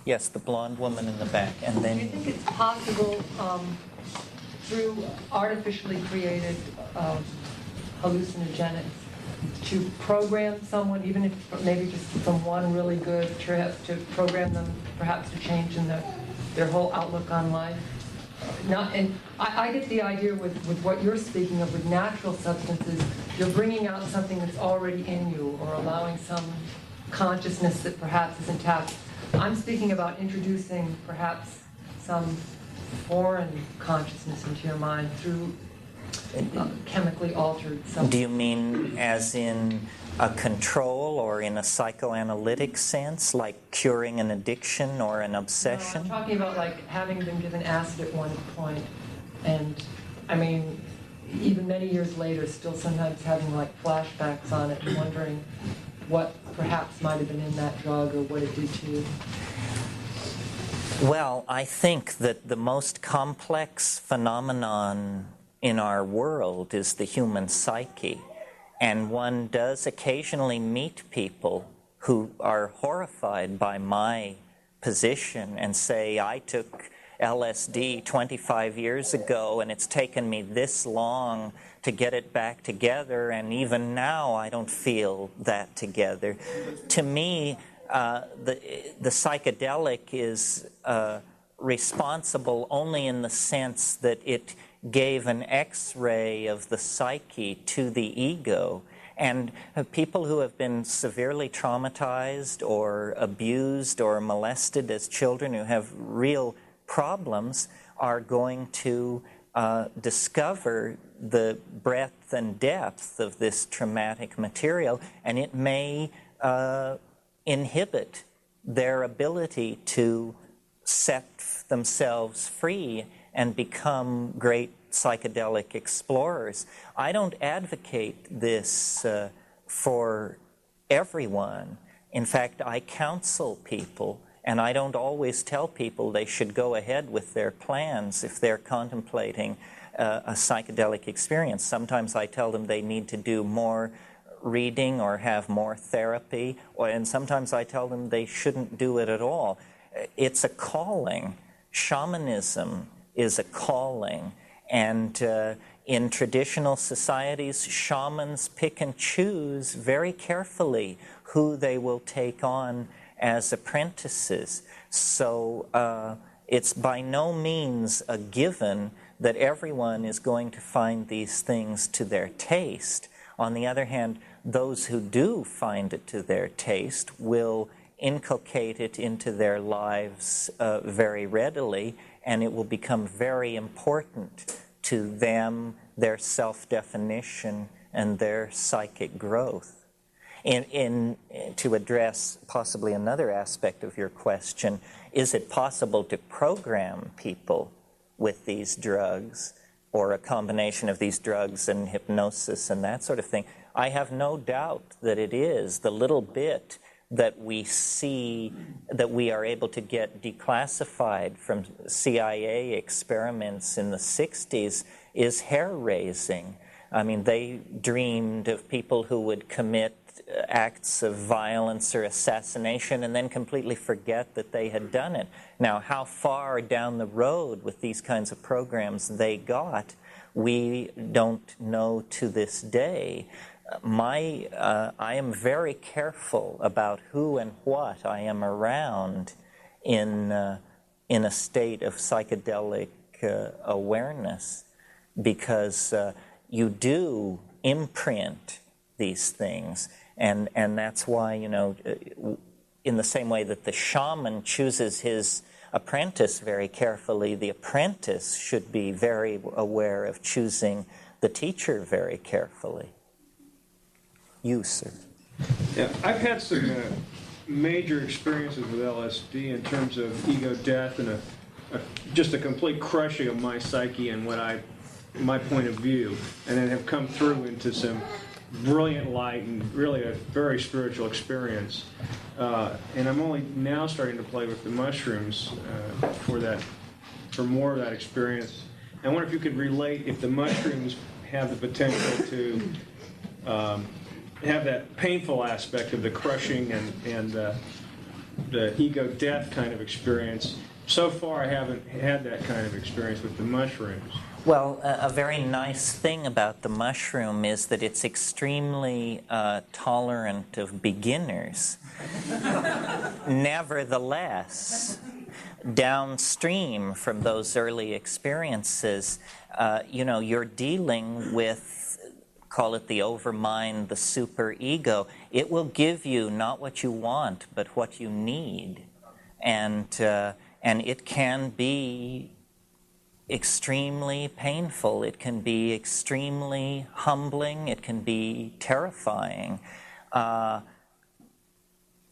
Yes, the blonde woman in the back, and then... Do you think it's possible through artificially created hallucinogenics to program someone, even if maybe just from one really good trip, to program them perhaps to change in their whole outlook on life? I get the idea with what you're speaking of with natural substances, you're bringing out something that's already in you or allowing some consciousness that perhaps is intact. I'm speaking about introducing perhaps some foreign consciousness into your mind through chemically altered something. Do you mean as in a control or in a psychoanalytic sense, like curing an addiction or an obsession? No, I'm talking about like having been given acid at one point, and I mean, even many years later, still sometimes having like flashbacks on it and wondering what perhaps might have been in that drug or what it did to you. Well, I think that the most complex phenomenon in our world is the human psyche. And one does occasionally meet people who are horrified by my position and say, I took LSD 25 years ago and it's taken me this long to get it back together, and even now I don't feel that together. To me, the psychedelic is responsible only in the sense that it gave an X-ray of the psyche to the ego. And people who have been severely traumatized or abused or molested as children, who have real problems, are going to discover the breadth and depth of this traumatic material, and it may inhibit their ability to set themselves free and become great psychedelic explorers. I don't advocate this for everyone. In fact, I counsel people, and I don't always tell people they should go ahead with their plans if they're contemplating a psychedelic experience. Sometimes I tell them they need to do more reading or have more therapy, and sometimes I tell them they shouldn't do it at all. It's a calling. Shamanism is a calling, and in traditional societies, shamans pick and choose very carefully who they will take on as apprentices. So it's by no means a given that everyone is going to find these things to their taste. On the other hand, those who do find it to their taste will inculcate it into their lives very readily, and it will become very important to them, their self-definition, and their psychic growth. To address possibly another aspect of your question, is it possible to program people with these drugs, or a combination of these drugs and hypnosis and that sort of thing? I have no doubt that it is. The little bit that we see, that we are able to get declassified from CIA experiments in the 60s, is hair-raising. I mean, they dreamed of people who would commit acts of violence or assassination and then completely forget that they had done it. Now, how far down the road with these kinds of programs they got, we don't know to this day. I am very careful about who and what I am around in a state of psychedelic awareness, because you do imprint these things, and that's why, you know, in the same way that the shaman chooses his apprentice very carefully, the apprentice should be very aware of choosing the teacher very carefully. You, sir. Yeah, I've had some major experiences with LSD in terms of ego death and just a complete crushing of my psyche and my point of view, and then have come through into some brilliant light and really a very spiritual experience. And I'm only now starting to play with the mushrooms for more of that experience. I wonder if you could relate if the mushrooms have the potential to have that painful aspect of the crushing and the ego death kind of experience. So far, I haven't had that kind of experience with the mushrooms. Well, a very nice thing about the mushroom is that it's extremely tolerant of beginners. Nevertheless, downstream from those early experiences, you're dealing with, call it the overmind, the superego. It will give you not what you want, but what you need. And it can be extremely painful. It can be extremely humbling. It can be terrifying.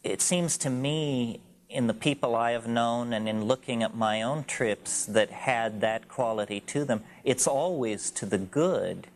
It seems to me, in the people I have known and in looking at my own trips that had that quality to them, it's always to the good.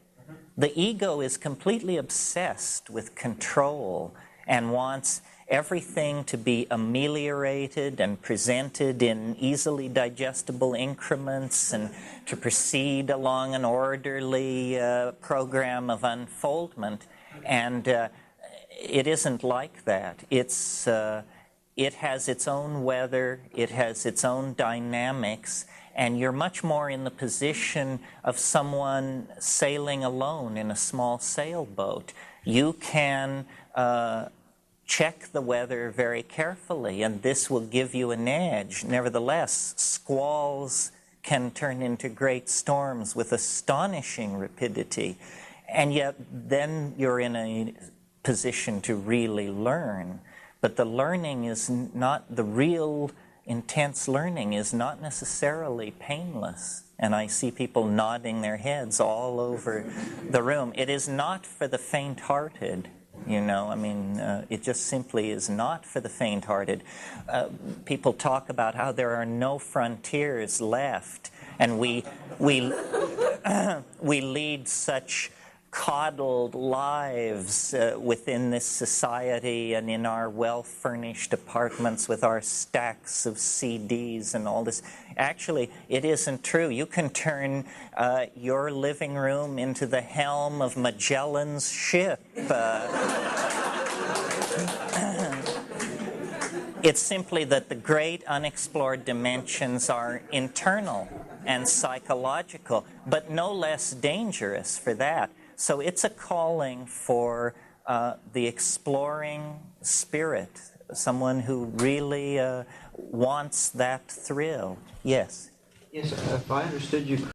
The ego is completely obsessed with control and wants everything to be ameliorated and presented in easily digestible increments and to proceed along an orderly program of unfoldment. And it isn't like that. It has its own weather, it has its own dynamics, and you're much more in the position of someone sailing alone in a small sailboat. You can check the weather very carefully, and this will give you an edge. Nevertheless, squalls can turn into great storms with astonishing rapidity, and yet then you're in a position to really learn. But the learning is not, the real intense learning is not necessarily painless. And I see people nodding their heads all over the room. It is not for the faint-hearted. It just simply is not for the faint-hearted. People talk about how there are no frontiers left, and we lead such coddled lives within this society and in our well-furnished apartments with our stacks of CDs and all this. Actually, it isn't true. You can turn your living room into the helm of Magellan's ship. It's simply that the great unexplored dimensions are internal and psychological, but no less dangerous for that. So it's a calling for the exploring spirit, someone who really wants that thrill. Yes? Yes, if I understood you